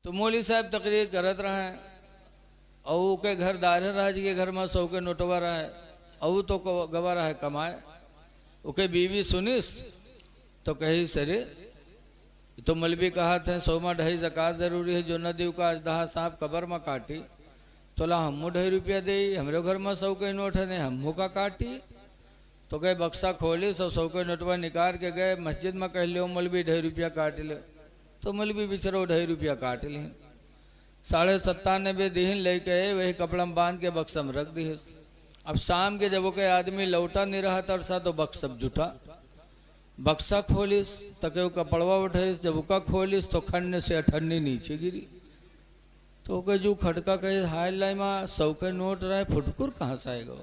तो मौली साहब तकरीर करत रहे और के घर दारे राज के घर में सौ के नोटवा रहे और तो गवा रहा है कमाए ओके बीवी सुनिस तो कही सरे तो मलबी कहा थे 100 में 2.5 ज़कात जरूरी है जो न दीव का अजदहा सांप कबर में काटी तो ला हमू 2.5 रुपया दे हमरे घर में 100 के नोट है हमू का काटी तो गए बक्सा खोली सब 100 के नोटवा निकाल के गए मस्जिद में कह लियो मलबी 2.5 रुपया काट ले तो मलबी बिचरो 2.5 रुपया काट ली 97.5 दीन लेके वही कपड़ा में बांध के बक्सा में रख दी। अब शाम के जब वो के आदमी लौटा नहीं रहा तरसा तो बक्सा जुटा बक्सा खोलिस तके कपड़वा उठाइस जब उका खोलिस तो खन्ने से 98 नीचे गिरी तो के जो खटका कहे हाय लाई माँ 100 के नोट रहे फुटकुर कहाँ से आएगा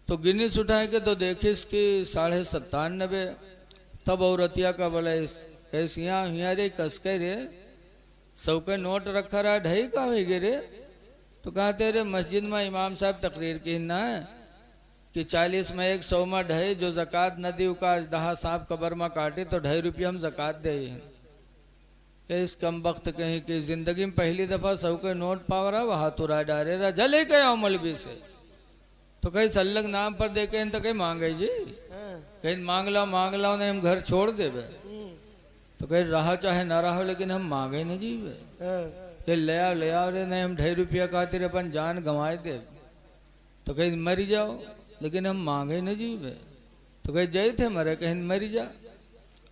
तो गिनीस उठाए के तो देखिस कि 97.5 तब औरतिया का बोला कैसे यहाँ रे कसके रे 100 के नोट रखा रहा 2.5 का हो रे तो कहा तेरे मस्जिद में इमाम साहब तकरीर की ना है कि 40 में 100 में 2.5 जो ज़कात न दी का दहा सांप कबर में काटे तो 2.5 रुपया हम ज़कात दे हैं। इस कम वक्त कहीं कि जिंदगी में पहली दफ़ा 100 के नोट पाव रहा वहाँ तो राय डारे रहा जले के आओ मलबी से तो कहीं सल्लग नाम पर दे के तो कहीं मांगे जी कहीं मांग लो ने हम घर छोड़ दे तो कहीं रहा चाहे ना रहा लेकिन हम मांगे न जीवे कि ले आओ रे नहीं हम 2.5 रुपया खातिर अपन जान गंवाए दे तो कहीं मरी जाओ लेकिन हम मांगे न जीवे तो कहीं जय थे मरे कहीं मरी जा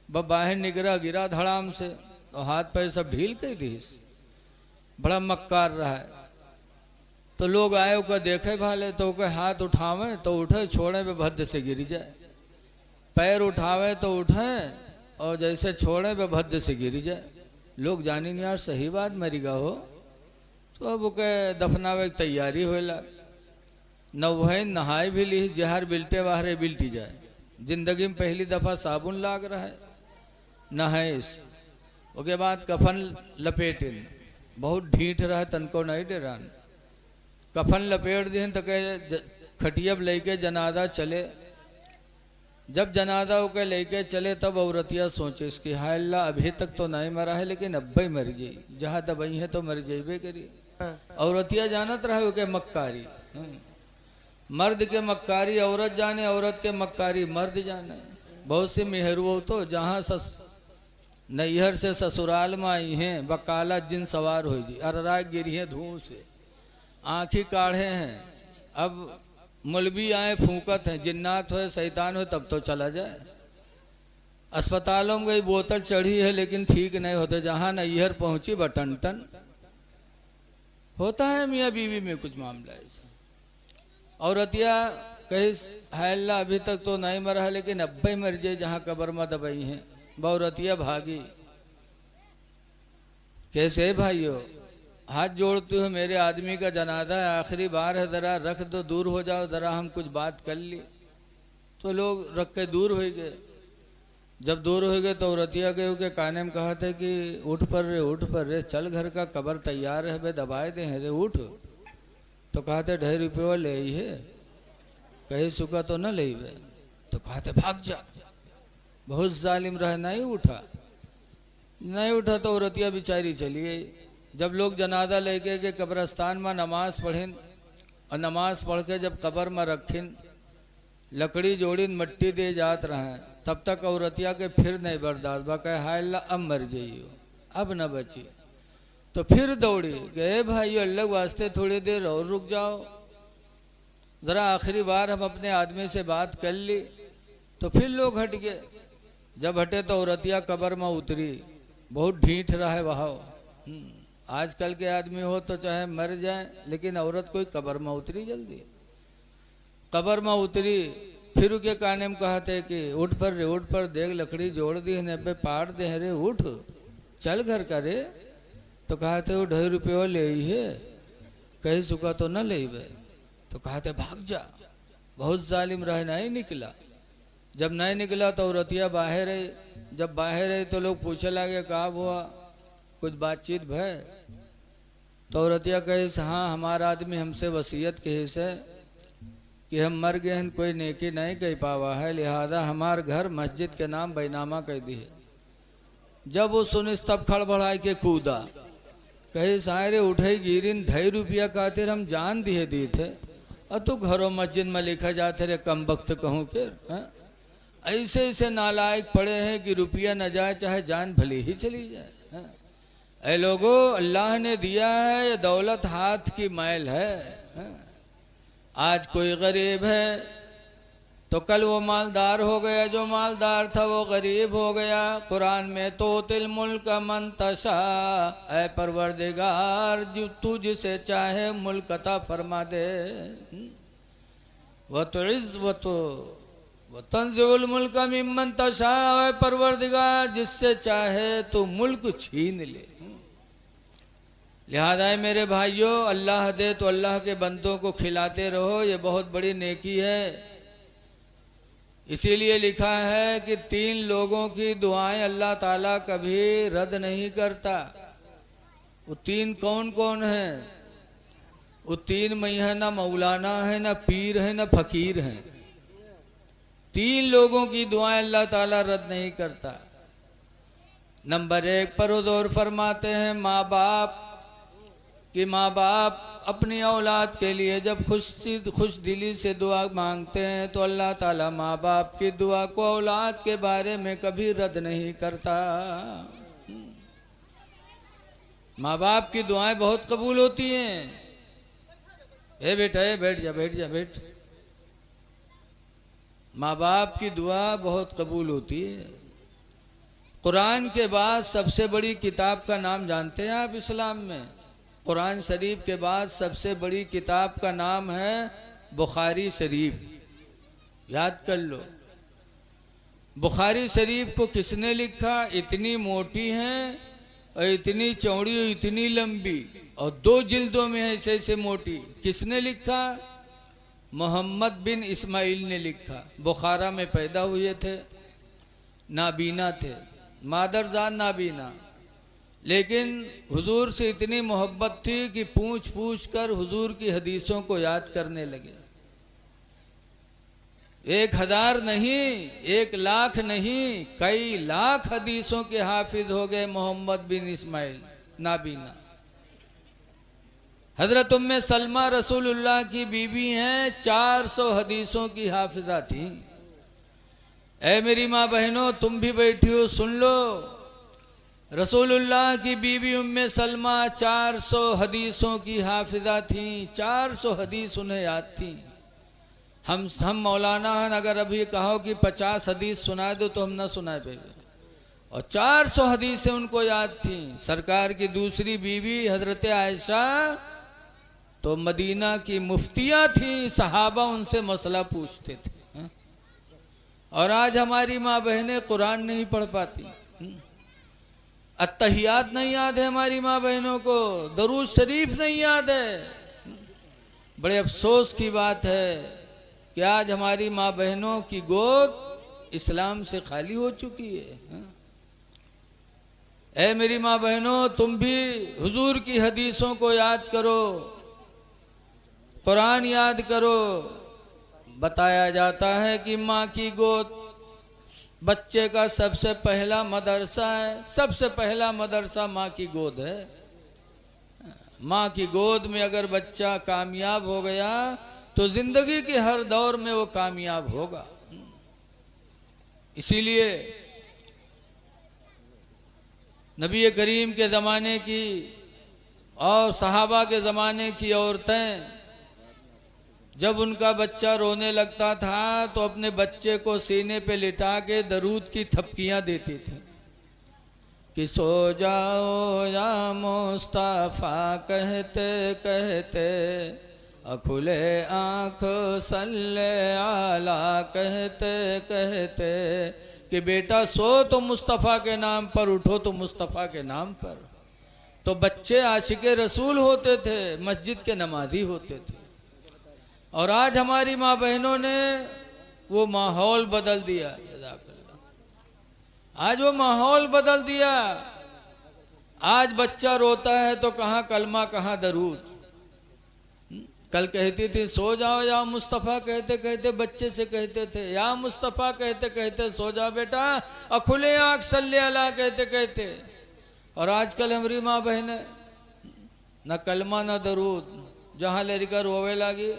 बाहर निगरा गिरा धड़ाम से और हाथ पैर सब ढील के दी बड़ा मक्कार रहा है तो लोग आए उसका देखे भाले तो उसके हाथ उठावे तो उठे छोड़े पे भद्द से गिर जाए पैर उठावे तो उठे और जैसे छोड़े पे भद्द से गिर जाए लोग जानी नहीं यार सही बात मरीगा हो तो अब उके दफनावे की तैयारी होला न वह नहाए भी ली जहर बिल्टे वाहरे बिल्टी जाए जिंदगी में पहली दफा साबुन लाग रहा है नहाए उसके बाद कफन लपेटे बहुत ढीठ रहा तनको नहीं डेरान कफन लपेट दिए तो कहे खटियब लेके जनादा चले जब जनादा के लेके चले तब औरतिया सोचे इसकी हाय अल्लाह अभी तक तो नहीं मरा है लेकिन अब ही मर जाई जहाँ दबई है तो मर जाइबे करी औरतिया जानत रहे के मक्कारी मर्द के मक्कारी औरत जाने औरत के मक्कारी मर्द जाने बहुत सी मेहरू तो जहाँ नैहर से ससुराल में आई हैं बकाला जिन सवार हो जी अररा गिरी है धुआं से आँखी काढ़े हैं अब मौलवी आए फूकत हैं जिन्नात हो शैतान हो तब तो चला जाए अस्पतालों में गई बोतल चढ़ी है लेकिन ठीक नहीं होते जहाँ नैहर पहुंची बटन टन होता है मियाँ बीवी में कुछ मामला ऐसा औरतिया कही है अल्लाह अभी तक तो नहीं मरा है लेकिन अब ही मर जाए जहाँ कबर में दबाई है बहुरतिया भागी कैसे भाइयों हाथ जोड़ते हो मेरे आदमी का जनाजा है आखिरी बार है ज़रा रख दो दूर हो जाओ ज़रा हम कुछ बात कर ली तो लोग रख के दूर हो गए जब दूर हो गए तो औरतिया गए के काने में कहा था कि उठ पर रे चल घर का कबर तैयार है बे दबाए दे रे उठ तो कहा थे 2.5 रुपया ले ही है कहीं सुखा तो न ले तो कहा थे भाग जा बहुत जालिम रह नहीं उठा तो औरतिया बेचारी चली गई जब लोग जनाजा लेके के कब्रस्तान में नमाज पढ़ें और नमाज पढ़ के जब कब्र में रखें लकड़ी जोड़ी मट्टी दे जात रहे तब तक औरतिया के फिर नहीं बर्दाश्त बाक़ी हाय अल्लाह अब मर जाइयो अब न बची तो फिर दौड़ी गए भाई अल्लाह वास्ते थोड़ी देर और रुक जाओ ज़रा आखिरी बार हम अपने आदमी से बात कर ली तो फिर लोग हट गए जब हटे तो औरतिया कब्र में उतरी बहुत ढीठ रहा है वहाँ आजकल के आदमी हो तो चाहे मर जाए लेकिन औरत कोई कब्र में उतरी जल्दी कब्र में उतरी फिर उसके काने में कहा थे कि उठ पर देख लकड़ी जोड़ दी है पे पाड़ दे रे उठ चल घर का रे तो कहा थे वो 2.5 रुपया ले ही है कहीं सुखा तो न ले तो कहा थे भाग जा बहुत जालिम रह नहीं निकला जब नहीं निकला तो औरतिया बाहर आई जब बाहर आई तो लोग पूछे लगे कहा हुआ कुछ बातचीत भय तो औरतिया कहे हाँ हमारा आदमी हमसे वसीयत के है कि हम मर गए हैं कोई नेकी नहीं कह पावा है लिहाजा हमार घर मस्जिद के नाम बैनामा कह दी है जब वो सुनिस तब खड़बड़ाई के कूदा कहे सारे उठे गिरिन 2.5 रुपया खातिर हम जान दिए दी थे और तू घरों मस्जिद में लिखा जाते रे कम वक्त कहूँ के ऐसे ऐसे नालायक पड़े हैं कि रुपया न जाए चाहे जान भली ही चली जाए। ऐ लोगों, अल्लाह ने दिया है ये दौलत हाथ की मैल है। आज कोई गरीब है तो कल वो मालदार हो गया, जो मालदार था वो गरीब हो गया। कुरान में तो तिल मुल्क मन तशा, ऐ परवरदिगार जो तू जिसे चाहे मुल्क अता फरमा दे। वो तो इज़्ज़ वो तो तंज़िउल मुल्क मिम्मन तशा, ऐ परवरदिगार जिससे चाहे तो मुल्क छीन ले। लिहाजा मेरे भाइयों, अल्लाह दे तो अल्लाह के बंदों को खिलाते रहो, ये बहुत बड़ी नेकी है। इसीलिए लिखा है कि 3 लोगों की दुआएं अल्लाह ताला कभी रद्द नहीं करता। वो 3 कौन कौन हैं? वो 3 में है ना मौलाना है, ना पीर है, ना फकीर हैं। 3 लोगों की दुआएं अल्लाह ताला रद्द नहीं करता। नंबर 1 पर हुज़ूर फरमाते हैं माँ बाप कि माँ बाप अपनी औलाद के लिए जब खुश दिली से दुआ मांगते हैं तो अल्लाह ताला माँ बाप की दुआ को औलाद के बारे में कभी रद्द नहीं करता। माँ बाप की दुआएं बहुत कबूल होती हैं। ए बेटा, ए बैठ जा, बैठ जा, बैठ। माँ बाप की दुआ बहुत कबूल होती है। कुरान के बाद सबसे बड़ी किताब का नाम जानते हैं आप इस्लाम में? कुरान शरीफ के बाद सबसे बड़ी किताब का नाम है बुखारी शरीफ। याद कर लो, बुखारी शरीफ को किसने लिखा? इतनी मोटी है और इतनी चौड़ी और इतनी लंबी और 2 जिल्दों में है ऐसे ऐसे मोटी। किसने लिखा? मोहम्मद बिन इस्माइल ने लिखा। बुखारा में पैदा हुए थे, नाबीना थे, मादरजान नाबीना, लेकिन हुजूर से इतनी मोहब्बत थी कि पूछ पूछ कर हुजूर की हदीसों को याद करने लगे। 1000 नहीं, 1 लाख नहीं, कई लाख हदीसों के हाफिज हो गए मोहम्मद बिन इस्माइल नाबीना। हजरत उम्मे सलमा रसूलुल्लाह की बीवी हैं, 400 हदीसों की हाफिजा थी। ऐ मेरी माँ बहनों, तुम भी बैठी हो, सुन लो। रसूलुल्लाह की बीवी उम्मे सलमा 400 हदीसों की हाफिजा थी। 400 हदीस उन्हें याद थी। हम मौलाना हैं, अगर अभी कहो कि 50 हदीस सुना दो तो हम ना सुना पाएंगे। और 400 हदीसें उनको याद थी। सरकार की दूसरी बीवी हजरत आयशा तो मदीना की मुफ्तिया थी, सहाबा उनसे मसला पूछते थे। और आज हमारी माँ बहनें कुरान नहीं पढ़ पाती, अत्तहियात नहीं याद है हमारी माँ बहनों को, दरूद शरीफ नहीं याद है। बड़े अफसोस की बात है कि आज हमारी माँ बहनों की गोद इस्लाम से खाली हो चुकी है। ऐ मेरी माँ बहनों, तुम भी हुजूर की हदीसों को याद करो, कुरान याद करो। बताया जाता है कि माँ की गोद बच्चे का सबसे पहला मदरसा है। सबसे पहला मदरसा माँ की गोद है। माँ की गोद में अगर बच्चा कामयाब हो गया तो जिंदगी के हर दौर में वो कामयाब होगा। इसीलिए नबी करीम के ज़माने की और सहाबा के ज़माने की औरतें जब उनका बच्चा रोने लगता था तो अपने बच्चे को सीने पे लिटा के दरूद की थपकियां देती थी कि सो जाओ या मुस्तफ़ा कहते कहते, अखुले आँख सल्ले आला कहते कहते, कि बेटा सो तो मुस्तफ़ा के नाम पर, उठो तो मुस्तफ़ा के नाम पर। तो बच्चे आशिके रसूल होते थे, मस्जिद के नमाजी होते थे। और आज हमारी माँ बहनों ने वो माहौल बदल दिया। आज वो माहौल बदल दिया। आज बच्चा रोता है तो कहाँ कलमा कहाँ दरूद। कल कहती थी सो जाओ या मुस्तफ़ा कहते कहते बच्चे से कहते थे, या मुस्तफ़ा कहते कहते सो जाओ बेटा, अखुले आँख सल्ले अला कहते कहते। और आजकल हमारी माँ बहनें न कलमा न दरूद। जहाँ लड़का रोवे लागी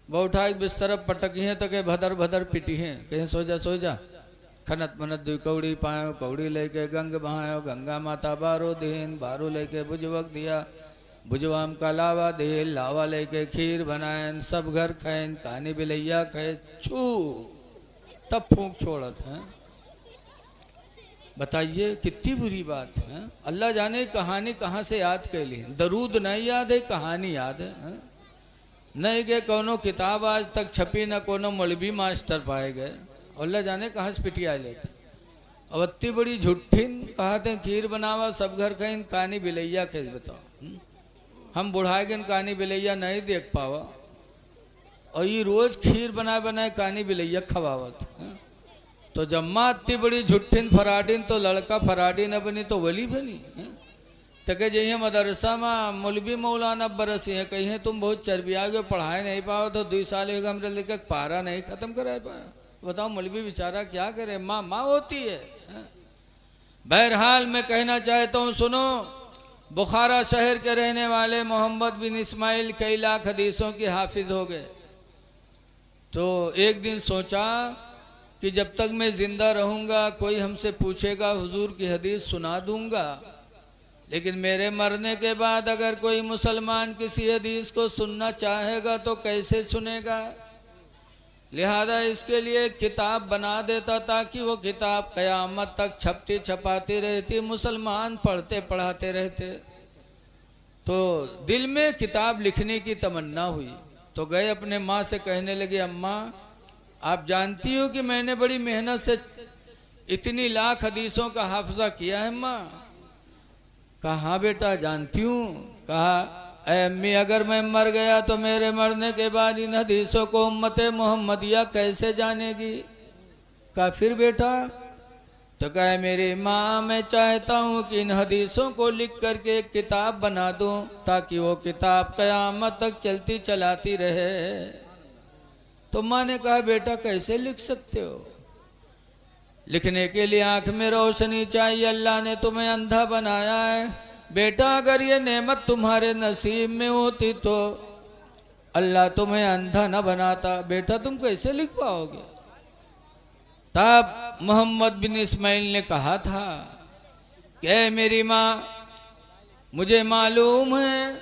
बैठा एक बिस्तर पटकी है तो के भदर भदर पिटी है, कहीं सो जा खनत मनत दुई कौड़ी पायो, कौड़ी लेके गंग बहायो, गंगा माता बारो दीन, बारो लेके बुझवक दिया, बुझवाम का लावा दे, लावा लेके खीर बनाएन, सब घर खाएन, कहानी बिलैया खाए छू तब फूंक छोड़त है। बताइए कितनी बुरी बात है। अल्लाह जाने कहानी कहाँ से याद कर ली, दरूद नहीं याद है, कहानी याद है। नहीं के कोनो किताब आज तक छपी न कोनो मौलवी मास्टर पाए गए, अल्लाह जाने कहाँ से पिटिया लेते। अब इतनी बड़ी झूठी कहते खीर बनावा सब घर खाइन, कहानी बिलैया खेस। बताओ हम बुढ़ाए गए कहानी बिलैया नहीं देख पावा, और ये रोज खीर बनाए बनाए कहानी बिलैया खवावत है। तो जब माँ इतनी बड़ी झुट्ठिन फराडीन तो लड़का फराडी न बनी तो वली बनी है। तो कह जइए मदरसा में मौलवी मौलाना बरस है, कहीं तुम बहुत चर्बिया गए, पढ़ाए नहीं पाओ तो 2 साल हो गए हमने लेकर पारा नहीं खत्म करा पाया। बताओ मौलवी बेचारा क्या करे, माँ माँ होती है। बहरहाल मैं कहना चाहता हूँ, सुनो, बुखारा शहर के रहने वाले मोहम्मद बिन इस्माइल कई लाख हदीसों के हाफिज हो गए। तो एक दिन सोचा कि जब तक मैं जिंदा रहूंगा कोई हमसे पूछेगा हुजूर की हदीस सुना दूंगा, लेकिन मेरे मरने के बाद अगर कोई मुसलमान किसी हदीस को सुनना चाहेगा तो कैसे सुनेगा। लिहाजा इसके लिए किताब बना देता ताकि वो किताब क़यामत तक छपती छपाती रहती, मुसलमान पढ़ते पढ़ाते रहते। तो दिल में किताब लिखने की तमन्ना हुई, तो गए अपने माँ से कहने लगे, अम्मा आप जानती हो कि मैंने बड़ी मेहनत से इतनी लाख हदीसों का हाफजा किया है माँ। कहा हाँ बेटा जानती हूँ। कहा ऐ अम्मी अगर मैं मर गया तो मेरे मरने के बाद इन हदीसों को उम्मते मोहम्मदिया कैसे जानेगी। कहा फिर बेटा। तो कहे मेरी माँ मैं चाहता हूँ कि इन हदीसों को लिख करके एक किताब बना दूँ ताकि वो किताब क़यामत तक चलती चलाती रहे। तो माँ ने कहा बेटा कैसे लिख सकते हो, लिखने के लिए आंख में रोशनी चाहिए, अल्लाह ने तुम्हें अंधा बनाया है। बेटा अगर ये नेमत तुम्हारे नसीब में होती तो अल्लाह तुम्हें अंधा न बनाता, बेटा तुम कैसे लिख पाओगे। तब मोहम्मद बिन इस्माइल ने कहा था कि मेरी माँ मुझे मालूम है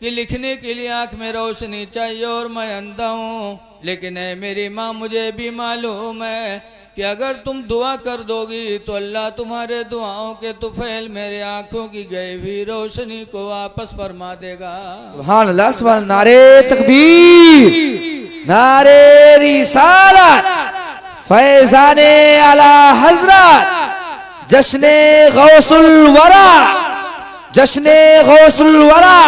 कि लिखने के लिए आंख में रोशनी चाहिए और मैं अंधा हूँ, लेकिन है मेरी माँ मुझे भी मालूम है कि अगर तुम दुआ कर दोगी तो अल्लाह तुम्हारे दुआओं के तुफैल मेरे आंखों की गई हुई रोशनी को वापस फरमा देगा। सुभान अल्लाह, सुभान। नारे तकबीर, नारे रिसालत, फैजाने आला हजरत, जश्ने गौसुल वरा, जश्ने गौसुल वरा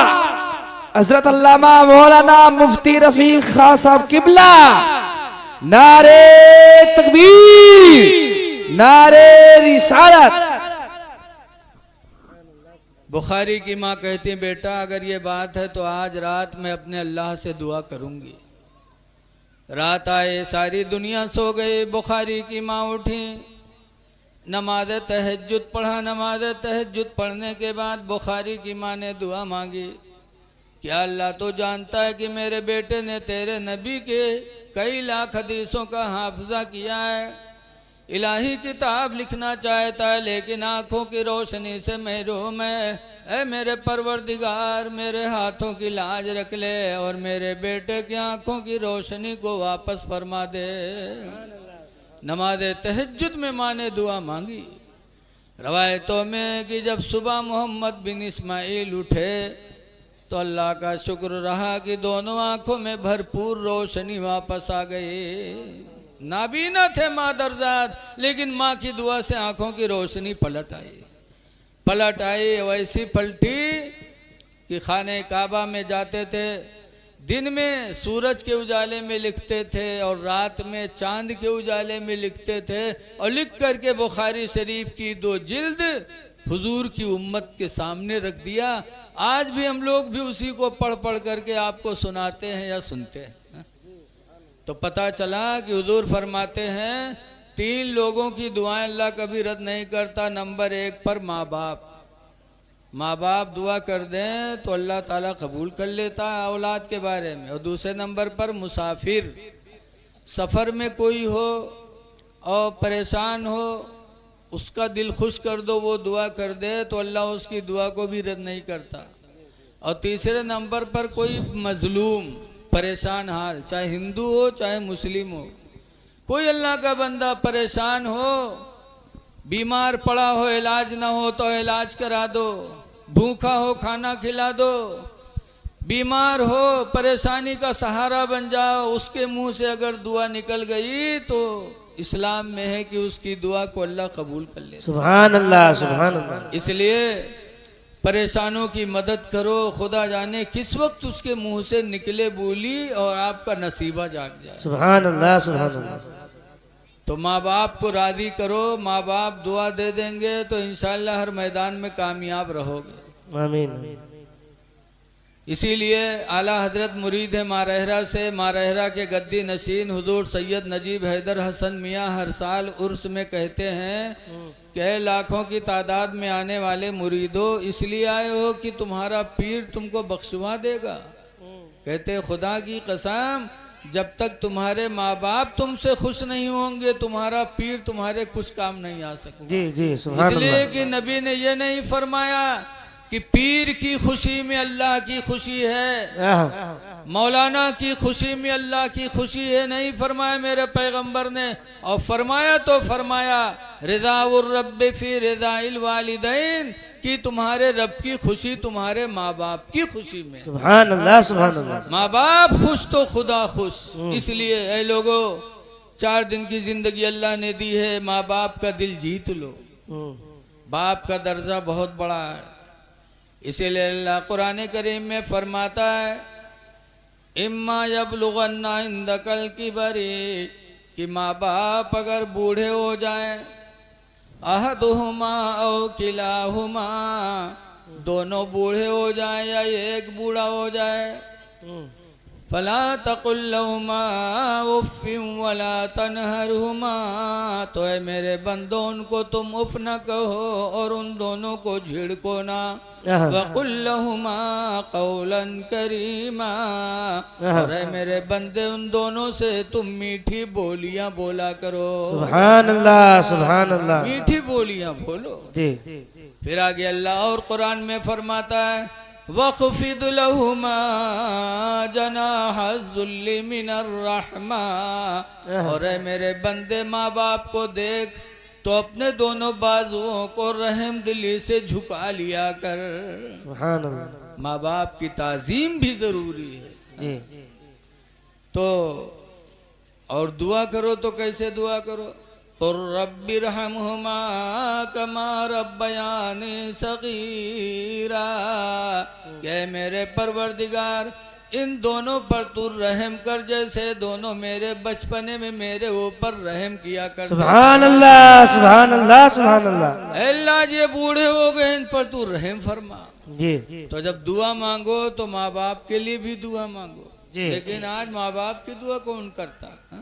हजरत अल्लामा मौलाना मुफ्ती रफीक खान साहब किबला। नारे तकबीर, नारे रिसालत। बुखारी की माँ कहती है बेटा अगर ये बात है तो आज रात मैं अपने अल्लाह से दुआ करूंगी। रात आए सारी दुनिया सो गई, बुखारी की माँ उठी, नमाज तहज्जुद पढ़ा। नमाज तहज्जुद पढ़ने के बाद बुखारी की माँ ने दुआ मांगी, क्या अल्लाह तो जानता है कि मेरे बेटे ने तेरे नबी के कई लाख हदीसों का हाफजा किया है, इलाही किताब लिखना चाहता है लेकिन आँखों की रोशनी से महरूम है। ऐ मेरे परवरदिगार मेरे हाथों की लाज रख ले और मेरे बेटे की आँखों की रोशनी को वापस फरमा दे। नमाज तहज्जुद में माँ ने दुआ मांगी। रवायतों में कि जब सुबह मोहम्मद बिन इस्माइल उठे तो अल्लाह का शुक्र रहा कि दोनों आंखों में भरपूर रोशनी वापस आ गई। नाबीना थे मादरजात, लेकिन माँ की दुआ से आंखों की रोशनी पलट आई। वैसी पलटी कि खाने काबा में जाते थे, दिन में सूरज के उजाले में लिखते थे और रात में चांद के उजाले में लिखते थे, और लिख करके बुखारी शरीफ की 2 जिल्द हुजूर की उम्मत के सामने रख दिया। आज भी हम लोग भी उसी को पढ़ पढ़ करके आपको सुनाते हैं या सुनते हैं। तो पता चला कि हुजूर फरमाते हैं 3 लोगों की दुआएं अल्लाह कभी रद्द नहीं करता। नंबर 1 पर माँ बाप, माँ बाप दुआ कर दें तो अल्लाह ताला कबूल कर लेता है औलाद के बारे में। और दूसरे नंबर पर मुसाफिर सफ़र में कोई हो और परेशान हो, उसका दिल खुश कर दो, वो दुआ कर दे तो अल्लाह उसकी दुआ को भी रद्द नहीं करता। और तीसरे नंबर पर कोई मजलूम परेशान हाल, चाहे हिंदू हो चाहे मुस्लिम हो, कोई अल्लाह का बंदा परेशान हो, बीमार पड़ा हो, इलाज ना हो तो इलाज करा दो, भूखा हो खाना खिला दो, बीमार हो परेशानी का सहारा बन जाओ, उसके मुंह से अगर दुआ निकल गई तो इस्लाम में है कि उसकी दुआ को अल्लाह कबूल कर ले। सुभान अल्लाह, सुभान अल्लाह। इसलिए परेशानों की मदद करो, खुदा जाने किस वक्त उसके मुंह से निकले बोली और आपका नसीबा जाग जाए। सुभान अल्लाह, सुभान अल्लाह। तो माँ बाप को राजी करो, माँ बाप दुआ दे देंगे तो इंशाअल्लाह हर मैदान में कामयाब रहोगे। आमीन। इसीलिए आला हजरत मुरीद है मारहरा से, मारहरा के गद्दी नशीन हुजूर सैयद नजीब हैदर हसन मियाँ हर साल उर्स में कहते हैं कि लाखों की तादाद में आने वाले मुरीदों, इसलिए आए हो कि तुम्हारा पीर तुमको बख्शवा देगा। कहते खुदा की कसम, जब तक तुम्हारे माँ बाप तुमसे खुश नहीं होंगे तुम्हारा पीर तुम्हारे कुछ काम नहीं आ सकता। जी जी, सुभान अल्लाह। इसलिए कि नबी ने ये नहीं फरमाया कि पीर की खुशी में अल्लाह की खुशी है, मौलाना की खुशी में अल्लाह की खुशी है, नहीं फरमाया मेरे पैगंबर ने। और फरमाया तो फरमाया रिज़ाउर रब्बि फी रिज़ाइल वालिदैन, कि तुम्हारे रब की खुशी तुम्हारे माँ बाप की खुशी में। सुभान अल्लाह, सुभान अल्लाह। माँ बाप खुश तो खुदा खुश। इसलिए ऐ लोगो, 4 दिन की जिंदगी अल्लाह ने दी है, माँ बाप का दिल जीत लो। बाप का दर्जा बहुत बड़ा है। इसीलिए अल्लाह कुरान करीम में फरमाता है इम्मा यबलुगन्ना इंदकल किबरी, कि माँ बाप अगर बूढ़े हो जाएं, अहदुहुमा औ किलाहुमा, दोनों बूढ़े हो जाएं या एक बूढ़ा हो जाए, फला तकुल लहुमा उफ़्फ़िन वला तनहरहुमा, तो है मेरे बंदों उनको तुम उफ न कहो और उन दोनों को झिड़को ना। वकुल लहुमा कौलन करीमा, और है मेरे बंदे उन दोनों से तुम मीठी बोलियां बोला करो। सुभान अल्लाह, सुभान अल्लाह। मीठी बोलियां बोलो जी। फिर आगे अल्लाह और कुरान में फरमाता है वख़्फ़िद लहुमा जनाहज़्ज़ुल्लि मिनर रहमा, और है मेरे बंदे माँ बाप को देख तो अपने दोनों बाजुओं को रहम दिली से झुका लिया कर। सुभान अल्लाह। माँ बाप की ताज़ीम भी जरूरी है जी। तो और दुआ करो तो कैसे दुआ करो, कुर रब्बिरहमहुमा कमा रब्बयानी सगीरा, के मेरे परवरदिगार इन दोनों पर तू रहम कर जैसे दोनों मेरे बचपने में मेरे ऊपर रहम किया कर। सुभान अल्लाह, सुभान अल्लाह, सुभान अल्लाह। अल्लाह ये बूढ़े हो गए, इन पर तू रहम फरमा। जी। तो जब दुआ मांगो तो माँ बाप के लिए भी दुआ मांगो। जी। लेकिन आज माँ बाप की दुआ कौन करता है?